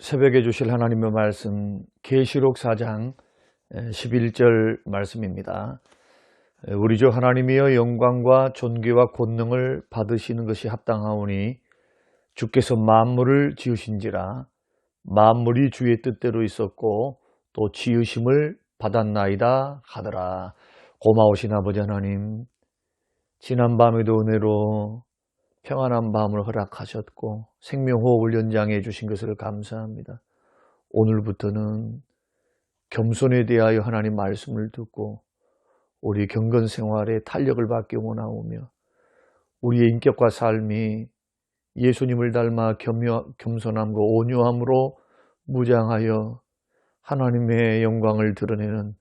새벽에 주실 하나님의 말씀 계시록 4장 11절 말씀입니다. 우리 주 하나님이여 영광과 존귀와 권능을 받으시는 것이 합당하오니 주께서 만물을 지으신지라 만물이 주의 뜻대로 있었고 또 지으심을 받았나이다 하더라. 고마우신 아버지 하나님, 지난 밤에도 은혜로 평안한 밤을 허락하셨고 생명호흡을 연장해 주신 것을 감사합니다. 오늘부터는 겸손에 대하여 하나님 말씀을 듣고 우리 경건 생활에 탄력을 받기 원하오며 우리의 인격과 삶이 예수님을 닮아 겸손함과 온유함으로 무장하여 하나님의 영광을 드러내는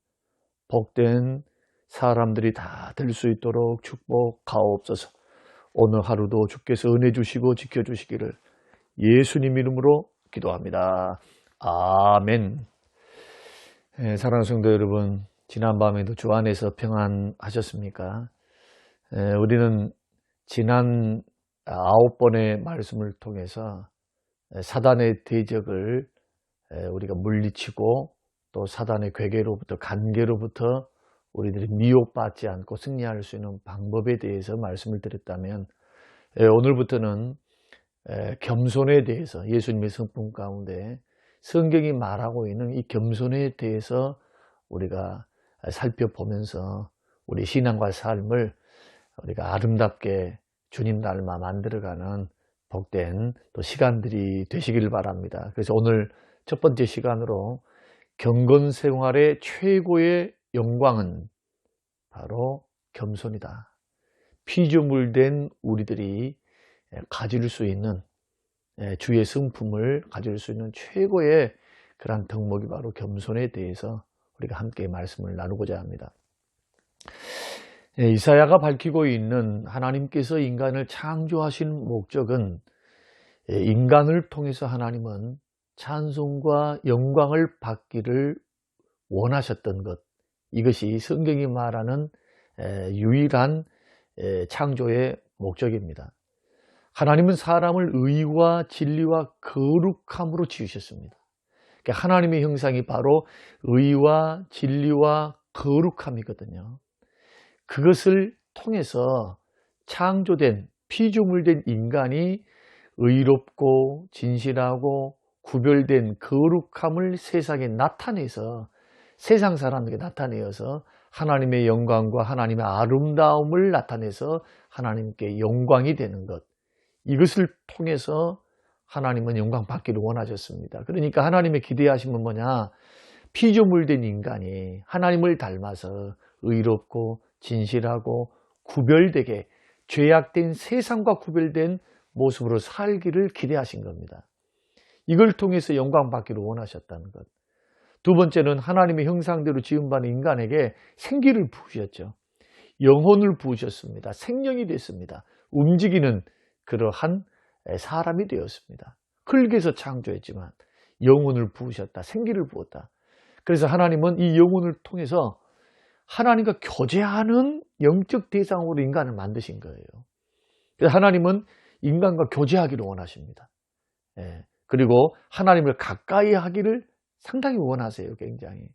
복된 사람들이 다 될 수 있도록 축복하옵소서. 오늘 하루도 주께서 은혜 주시고 지켜주시기를 예수님 이름으로 기도합니다. 아멘. 사랑하는 성도 여러분, 지난밤에도 주 안에서 평안하셨습니까? 우리는 지난 9번의 말씀을 통해서 사단의 대적을 우리가 물리치고 또 사단의 괴계로부터 간계로부터 우리들이 미혹받지 않고 승리할 수 있는 방법에 대해서 말씀을 드렸다면, 오늘부터는 겸손에 대해서 예수님의 성품 가운데 성경이 말하고 있는 이 겸손에 대해서 우리가 살펴보면서 우리 신앙과 삶을 우리가 아름답게 주님 닮아 만들어가는 복된 또 시간들이 되시길 바랍니다. 그래서 오늘 첫 번째 시간으로 경건 생활의 최고의 영광은 바로 겸손이다. 피조물된 우리들이 가질 수 있는 주의 성품을 가질 수 있는 최고의 그런 덕목이 바로 겸손에 대해서 우리가 함께 말씀을 나누고자 합니다. 이사야가 밝히고 있는 하나님께서 인간을 창조하신 목적은 인간을 통해서 하나님은 찬송과 영광을 받기를 원하셨던 것, 이것이 성경이 말하는 유일한 창조의 목적입니다. 하나님은 사람을 의와 진리와 거룩함으로 지으셨습니다. 그러니까 하나님의 형상이 바로 의와 진리와 거룩함이거든요. 그것을 통해서 창조된 피조물된 인간이 의롭고 진실하고 구별된 거룩함을 세상에 나타내서 세상 사람에게 나타내어서 하나님의 영광과 하나님의 아름다움을 나타내서 하나님께 영광이 되는 것, 이것을 통해서 하나님은 영광 받기를 원하셨습니다. 그러니까 하나님의 기대하심은 뭐냐? 피조물된 인간이 하나님을 닮아서 의롭고 진실하고 구별되게 죄악된 세상과 구별된 모습으로 살기를 기대하신 겁니다. 이걸 통해서 영광 받기를 원하셨다는 것. 두 번째는 하나님의 형상대로 지음받은 인간에게 생기를 부으셨죠. 영혼을 부으셨습니다. 생명이 됐습니다. 움직이는 그러한 사람이 되었습니다. 흙에서 창조했지만 영혼을 부으셨다. 생기를 부었다. 그래서 하나님은 이 영혼을 통해서 하나님과 교제하는 영적 대상으로 인간을 만드신 거예요. 그래서 하나님은 인간과 교제하기를 원하십니다. 그리고 하나님을 가까이 하기를 상당히 원하세요. 굉장히.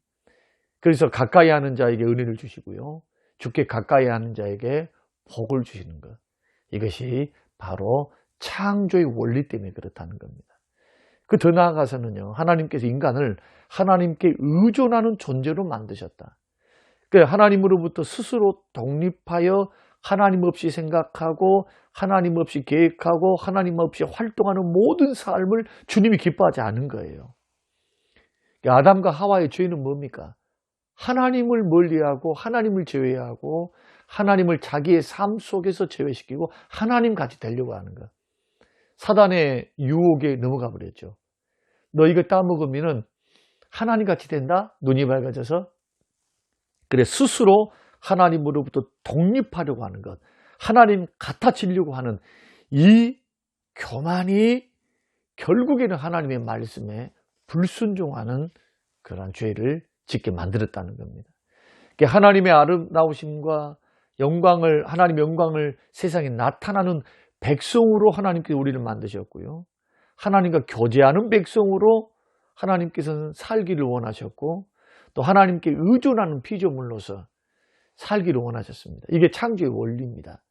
그래서 가까이 하는 자에게 은혜를 주시고요, 주께 가까이 하는 자에게 복을 주시는 것, 이것이 바로 창조의 원리 때문에 그렇다는 겁니다. 그 더 나아가서는요, 하나님께서 인간을 하나님께 의존하는 존재로 만드셨다. 그러니까 하나님으로부터 스스로 독립하여 하나님 없이 생각하고 하나님 없이 계획하고 하나님 없이 활동하는 모든 삶을 주님이 기뻐하지 않은 거예요. 아담과 하와의 죄는 뭡니까? 하나님을 멀리하고 하나님을 제외하고 하나님을 자기의 삶 속에서 제외시키고 하나님 같이 되려고 하는 것. 사단의 유혹에 넘어가 버렸죠. 너 이거 따먹으면 하나님 같이 된다? 눈이 밝아져서. 그래, 스스로 하나님으로부터 독립하려고 하는 것, 하나님 같아지려고 하는 이 교만이 결국에는 하나님의 말씀에 불순종하는 그런 죄를 짓게 만들었다는 겁니다. 하나님의 아름다우심과 영광을, 하나님의 영광을 세상에 나타나는 백성으로 하나님께서 우리를 만드셨고요, 하나님과 교제하는 백성으로 하나님께서는 살기를 원하셨고 또 하나님께 의존하는 피조물로서 살기를 원하셨습니다. 이게 창조의 원리입니다.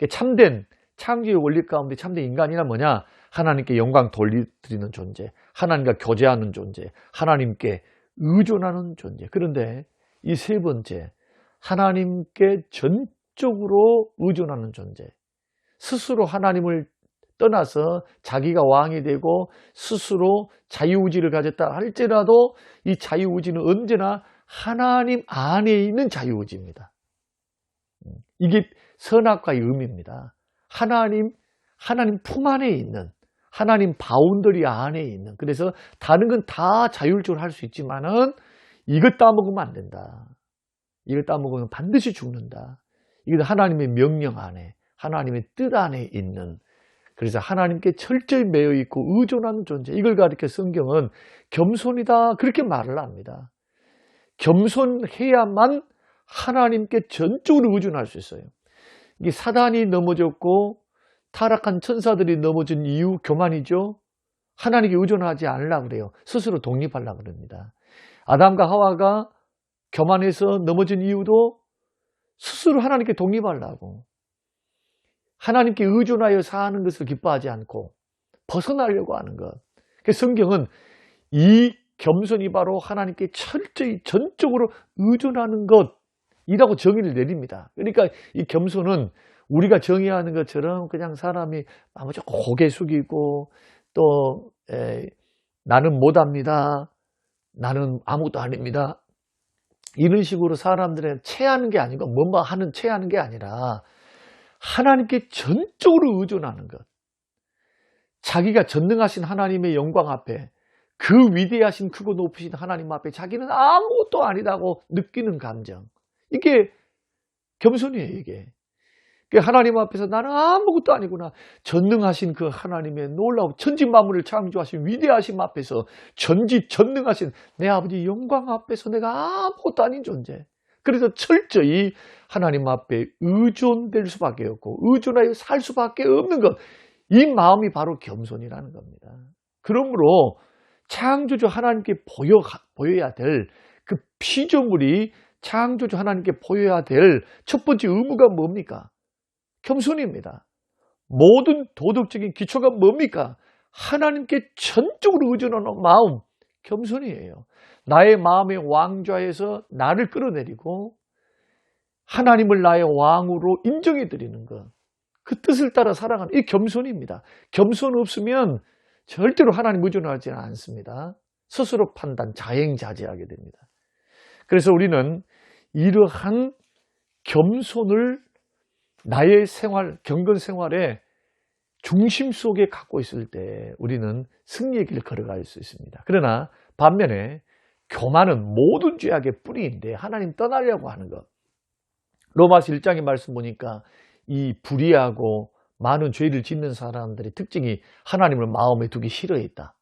참된 창조의 원리 가운데 참된 인간이란 뭐냐? 하나님께 영광 돌려드리는 존재, 하나님과 교제하는 존재, 하나님께 의존하는 존재. 그런데 이 세 번째, 하나님께 전적으로 의존하는 존재. 스스로 하나님을 떠나서 자기가 왕이 되고 스스로 자유의지를 가졌다 할지라도 이 자유의지는 언제나 하나님 안에 있는 자유의지입니다. 이게 선악과의 의미입니다. 하나님 품 안에 있는, 하나님 바운더리 안에 있는. 그래서 다른 건 다 자율적으로 할 수 있지만은 이것 따먹으면 안 된다. 이걸 따먹으면 반드시 죽는다. 이건 하나님의 명령 안에, 하나님의 뜻 안에 있는, 그래서 하나님께 철저히 매여 있고 의존하는 존재. 이걸 가리켜 성경은 겸손이다 그렇게 말을 합니다. 겸손해야만 하나님께 전적으로 의존할 수 있어요. 이게 사단이 넘어졌고 타락한 천사들이 넘어진 이유 교만이죠. 하나님께 의존하지 않으려고 그래요. 스스로 독립하려고 그럽니다. 아담과 하와가 교만해서 넘어진 이유도 스스로 하나님께 독립하려고, 하나님께 의존하여 사는 것을 기뻐하지 않고 벗어나려고 하는 것. 성경은 이 겸손이 바로 하나님께 철저히 전적으로 의존하는 것이라고 정의를 내립니다. 그러니까 이 겸손은 우리가 정의하는 것처럼 그냥 사람이 아무쪼 고개 숙이고 또 나는 못합니다, 나는 아무것도 아닙니다, 이런 식으로 사람들의 체하는 게 아니고 뭔가 하는 체하는 게 아니라 하나님께 전적으로 의존하는 것. 자기가 전능하신 하나님의 영광 앞에, 그 위대하신 크고 높으신 하나님 앞에 자기는 아무것도 아니다고 느끼는 감정. 이게 겸손이에요. 이게 하나님 앞에서 나는 아무것도 아니구나. 전능하신 그 하나님의 놀라운 천지만물을 창조하신 위대하심 앞에서, 전능하신 내 아버지 영광 앞에서 내가 아무것도 아닌 존재. 그래서 철저히 하나님 앞에 의존될 수밖에 없고 의존하여 살 수밖에 없는 것. 이 마음이 바로 겸손이라는 겁니다. 그러므로 창조주 하나님께 보여야 될 그 피조물이 창조주 하나님께 보여야 될 첫 번째 의무가 뭡니까? 겸손입니다. 모든 도덕적인 기초가 뭡니까? 하나님께 전적으로 의존하는 마음, 겸손이에요. 나의 마음의 왕좌에서 나를 끌어내리고 하나님을 나의 왕으로 인정해 드리는 것, 그 뜻을 따라 살아가는 이 겸손입니다. 겸손 없으면 절대로 하나님 의존하지는 않습니다. 스스로 판단, 자행자재하게 됩니다. 그래서 우리는 이러한 겸손을 나의 생활, 경건 생활의 중심 속에 갖고 있을 때 우리는 승리의 길을 걸어갈 수 있습니다. 그러나 반면에 교만은 모든 죄악의 뿌리인데 하나님 떠나려고 하는 것. 로마서 1장의 말씀 보니까 이 불의하고 많은 죄를 짓는 사람들의 특징이 하나님을 마음에 두기 싫어했다.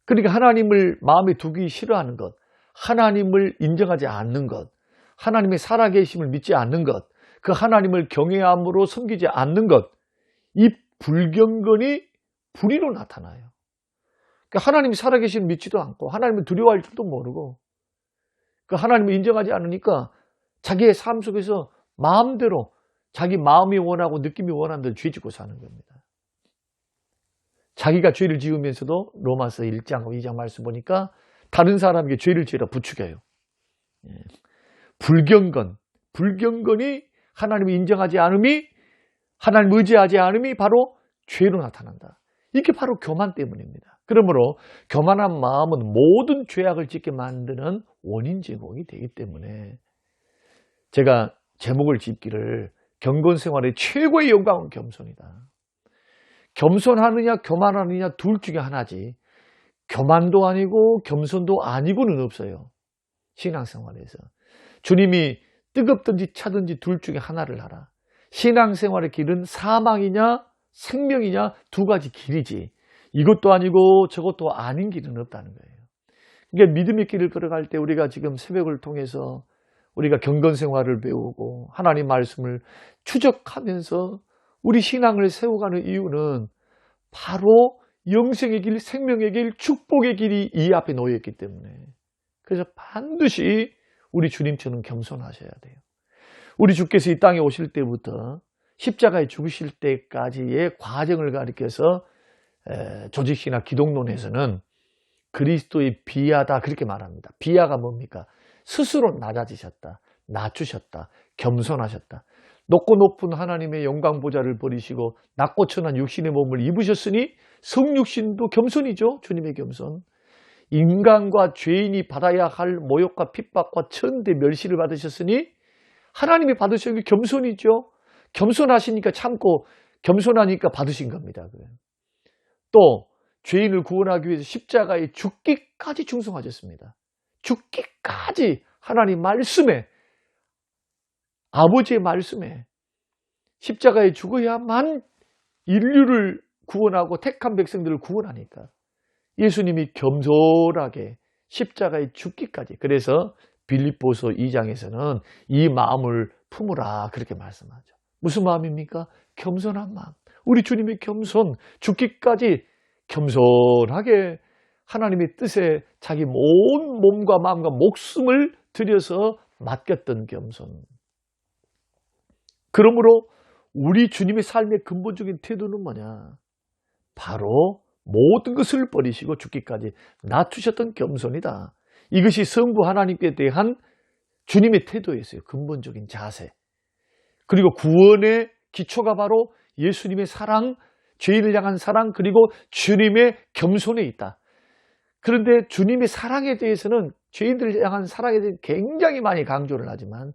그러니까 하나님을 마음에 두기 싫어하는 것, 하나님을 인정하지 않는 것, 하나님의 살아계심을 믿지 않는 것, 그 하나님을 경외함으로 섬기지 않는 것, 이 불경건이 불의로 나타나요. 그러니까 하나님이 살아계심을 믿지도 않고 하나님을 두려워할 줄도 모르고 그 하나님을 인정하지 않으니까 자기의 삶 속에서 마음대로 자기 마음이 원하고 느낌이 원하는 대로 죄 짓고 사는 겁니다. 자기가 죄를 지으면서도 로마서 1장, 2장 말씀 보니까 다른 사람에게 죄를 지으라 부추겨요. 불경건이 하나님을 인정하지 않음이, 하나님을 의지하지 않음이 바로 죄로 나타난다. 이게 바로 교만 때문입니다. 그러므로 교만한 마음은 모든 죄악을 짓게 만드는 원인 제공이 되기 때문에 제가 제목을 짓기를 경건생활의 최고의 영광은 겸손이다. 겸손하느냐 교만하느냐 둘 중에 하나지 교만도 아니고 겸손도 아니고는 없어요. 신앙생활에서 주님이 뜨겁든지 차든지 둘 중에 하나를 하라. 신앙생활의 길은 사망이냐 생명이냐 두 가지 길이지 이것도 아니고 저것도 아닌 길은 없다는 거예요. 그러니까 믿음의 길을 걸어갈 때 우리가 지금 새벽을 통해서 우리가 경건생활을 배우고 하나님 말씀을 추적하면서 우리 신앙을 세워가는 이유는 바로 영생의 길, 생명의 길, 축복의 길이 이 앞에 놓여 있기 때문에 그래서 반드시 우리 주님처럼 겸손하셔야 돼요. 우리 주께서 이 땅에 오실 때부터 십자가에 죽으실 때까지의 과정을 가리켜서 조직시나 기독론에서는 그리스도의 비하다 그렇게 말합니다. 비하가 뭡니까? 스스로 낮아지셨다, 낮추셨다, 겸손하셨다. 높고 높은 하나님의 영광 보좌를 버리시고 낮고 천한 육신의 몸을 입으셨으니 성육신도 겸손이죠. 주님의 겸손. 인간과 죄인이 받아야 할 모욕과 핍박과 천대 멸시를 받으셨으니 하나님이 받으신 게 겸손이죠. 겸손하시니까 참고 겸손하니까 받으신 겁니다. 또 죄인을 구원하기 위해서 십자가에 죽기까지 충성하셨습니다. 죽기까지 하나님 말씀에, 아버지의 말씀에 십자가에 죽어야만 인류를 구원하고 택한 백성들을 구원하니까 예수님이 겸손하게 십자가에 죽기까지. 그래서 빌립보서 2장에서는 이 마음을 품으라 그렇게 말씀하죠. 무슨 마음입니까? 겸손한 마음. 우리 주님의 겸손, 죽기까지 겸손하게 하나님의 뜻에 자기 온 몸과 마음과 목숨을 들여서 맡겼던 겸손. 그러므로 우리 주님의 삶의 근본적인 태도는 뭐냐? 바로 모든 것을 버리시고 죽기까지 낮추셨던 겸손이다. 이것이 성부 하나님께 대한 주님의 태도였어요. 근본적인 자세. 그리고 구원의 기초가 바로 예수님의 사랑, 죄인을 향한 사랑, 그리고 주님의 겸손에 있다. 그런데 주님의 사랑에 대해서는, 죄인들을 향한 사랑에 대해서 굉장히 많이 강조를 하지만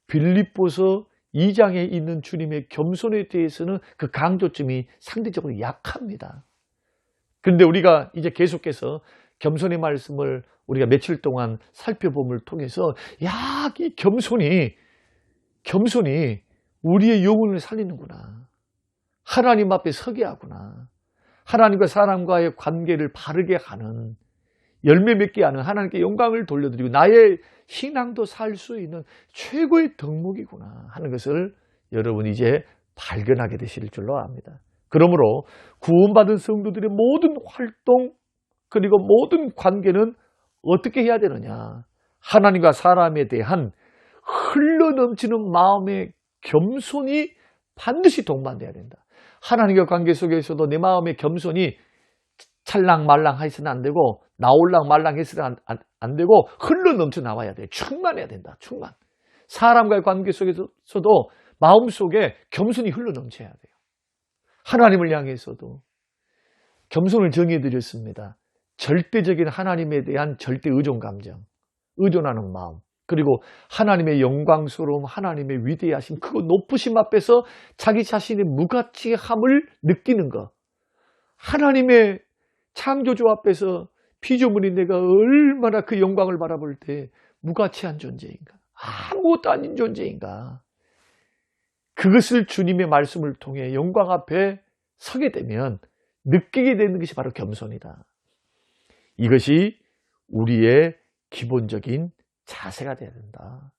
빌립보서 2장에 있는 주님의 겸손에 대해서는 그 강조점이 상대적으로 약합니다. 그런데 우리가 이제 계속해서 겸손의 말씀을 우리가 며칠 동안 살펴봄을 통해서 이 겸손이 우리의 영혼을 살리는구나. 하나님 앞에 서게 하구나. 하나님과 사람과의 관계를 바르게 하는, 열매 맺게 하는, 하나님께 영광을 돌려드리고 나의 신앙도 살 수 있는 최고의 덕목이구나 하는 것을 여러분 이제 발견하게 되실 줄로 압니다. 그러므로 구원받은 성도들의 모든 활동 그리고 모든 관계는 어떻게 해야 되느냐? 하나님과 사람에 대한 흘러넘치는 마음의 겸손이 반드시 동반돼야 된다. 하나님과 관계 속에서도 내 마음의 겸손이 찰랑말랑해서는 안 되고 나올랑말랑해서는 안 되고 흘러넘쳐 나와야 돼. 충만해야 된다. 충만. 사람과의 관계 속에서도 마음속에 겸손이 흘러넘쳐야 돼요. 하나님을 향해서도 겸손을 정해드렸습니다. 절대적인 하나님에 대한 절대 의존 감정, 의존하는 마음, 그리고 하나님의 영광스러움, 하나님의 위대하심, 그 높으심 앞에서 자기 자신의 무가치함을 느끼는 것. 하나님의 창조주 앞에서 피조물인 내가 얼마나 그 영광을 바라볼 때 무가치한 존재인가, 아무것도 아닌 존재인가. 그것을 주님의 말씀을 통해 영광 앞에 서게 되면 느끼게 되는 것이 바로 겸손이다. 이것이 우리의 기본적인 자세가 되어야 된다.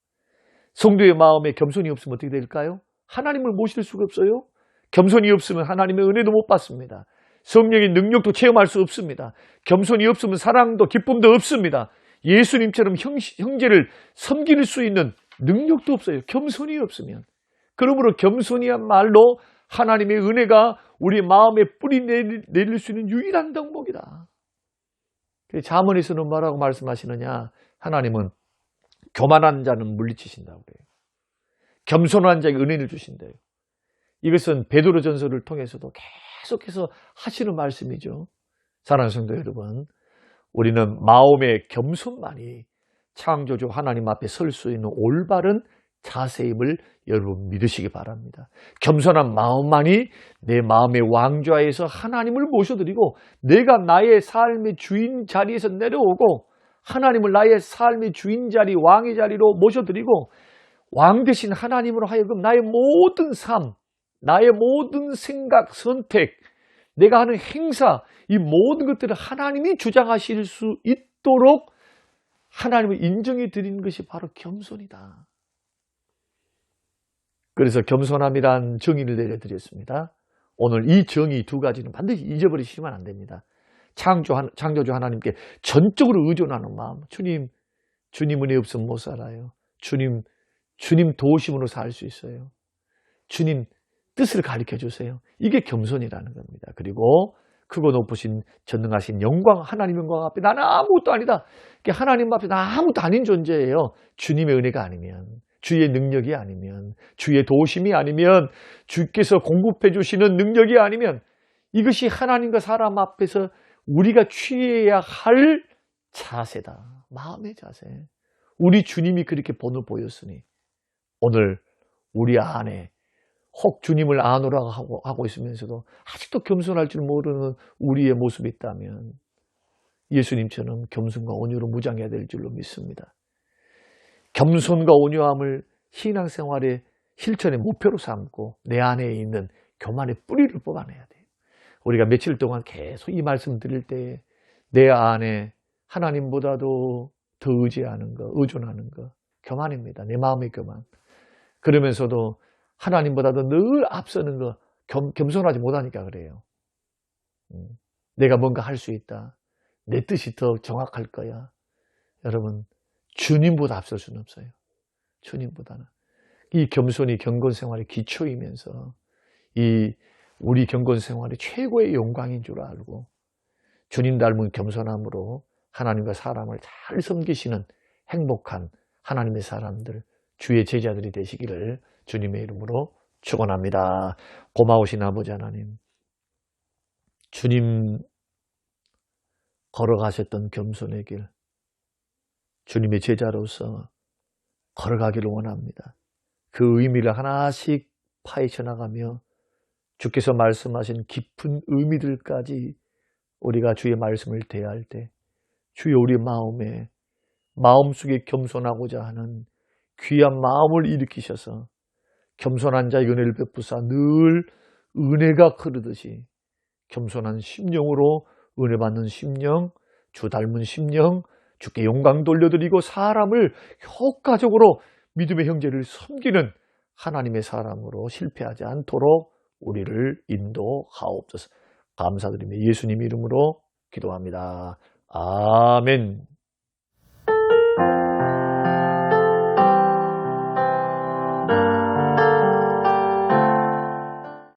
성도의 마음에 겸손이 없으면 어떻게 될까요? 하나님을 모실 수가 없어요. 겸손이 없으면 하나님의 은혜도 못 받습니다. 성령의 능력도 체험할 수 없습니다. 겸손이 없으면 사랑도 기쁨도 없습니다. 예수님처럼 형제를 섬길 수 있는 능력도 없어요. 겸손이 없으면. 그러므로 겸손이야말로 하나님의 은혜가 우리 마음에 뿌리 내릴 수 있는 유일한 덕목이다. 잠언에서는 뭐라고 말씀하시느냐? 하나님은 교만한 자는 물리치신다고 그래요. 겸손한 자에게 은혜를 주신대요. 이것은 베드로 전서를 통해서도 계속해서 하시는 말씀이죠. 사랑하는 성도 여러분, 우리는 마음의 겸손만이 창조주 하나님 앞에 설 수 있는 올바른 자세임을 여러분 믿으시기 바랍니다. 겸손한 마음만이 내 마음의 왕좌에서 하나님을 모셔드리고 내가 나의 삶의 주인 자리에서 내려오고 하나님을 나의 삶의 주인 자리, 왕의 자리로 모셔드리고 왕 대신 하나님으로 하여금 나의 모든 삶, 나의 모든 생각, 선택, 내가 하는 행사, 이 모든 것들을 하나님이 주장하실 수 있도록 하나님을 인정해 드리는 것이 바로 겸손이다. 그래서 겸손함이란 정의를 내려드렸습니다. 오늘 이 정의 두 가지는 반드시 잊어버리시면 안 됩니다. 창조주 하나님께 전적으로 의존하는 마음. 주님 은혜 없으면 못 살아요. 주님 도우심으로 살 수 있어요. 주님 뜻을 가르쳐 주세요. 이게 겸손이라는 겁니다. 그리고 크고 높으신 전능하신 영광, 하나님 영광 앞에 나는 아무것도 아니다. 하나님 앞에 나 아무것도 아닌 존재예요. 주님의 은혜가 아니면, 주의 능력이 아니면, 주의 도우심이 아니면, 주께서 공급해 주시는 능력이 아니면, 이것이 하나님과 사람 앞에서 우리가 취해야 할 자세다. 마음의 자세. 우리 주님이 그렇게 본을 보였으니 오늘 우리 안에 혹 주님을 아노라 하고 있으면서도 아직도 겸손할 줄 모르는 우리의 모습이 있다면 예수님처럼 겸손과 온유로 무장해야 될 줄로 믿습니다. 겸손과 온유함을 신앙생활의 실천의 목표로 삼고 내 안에 있는 교만의 뿌리를 뽑아내야 돼요. 우리가 며칠 동안 계속 이 말씀 드릴 때 내 안에 하나님보다도 더 의지하는 거, 의존하는 거, 교만입니다. 내 마음의 교만. 그러면서도 하나님보다도 늘 앞서는 거, 겸손하지 못하니까 그래요. 내가 뭔가 할 수 있다. 내 뜻이 더 정확할 거야. 여러분, 주님보다 앞설 수는 없어요. 주님보다는. 이 겸손이 경건생활의 기초이면서 우리 경건생활의 최고의 영광인 줄 알고 주님 닮은 겸손함으로 하나님과 사람을 잘 섬기시는 행복한 하나님의 사람들, 주의 제자들이 되시기를 주님의 이름으로 축원합니다. 고마우신 아버지 하나님, 주님 걸어가셨던 겸손의 길, 주님의 제자로서 걸어가기를 원합니다. 그 의미를 하나씩 파헤쳐 나가며 주께서 말씀하신 깊은 의미들까지 우리가 주의 말씀을 대할 때 주여 우리 마음속에 겸손하고자 하는 귀한 마음을 일으키셔서 겸손한 자의 은혜를 베푸사 늘 은혜가 흐르듯이 겸손한 심령으로 은혜 받는 심령, 주 닮은 심령, 주께 영광 돌려드리고 사람을 효과적으로 믿음의 형제를 섬기는 하나님의 사람으로 실패하지 않도록 우리를 인도하옵소서. 감사드리며 예수님 이름으로 기도합니다. 아멘.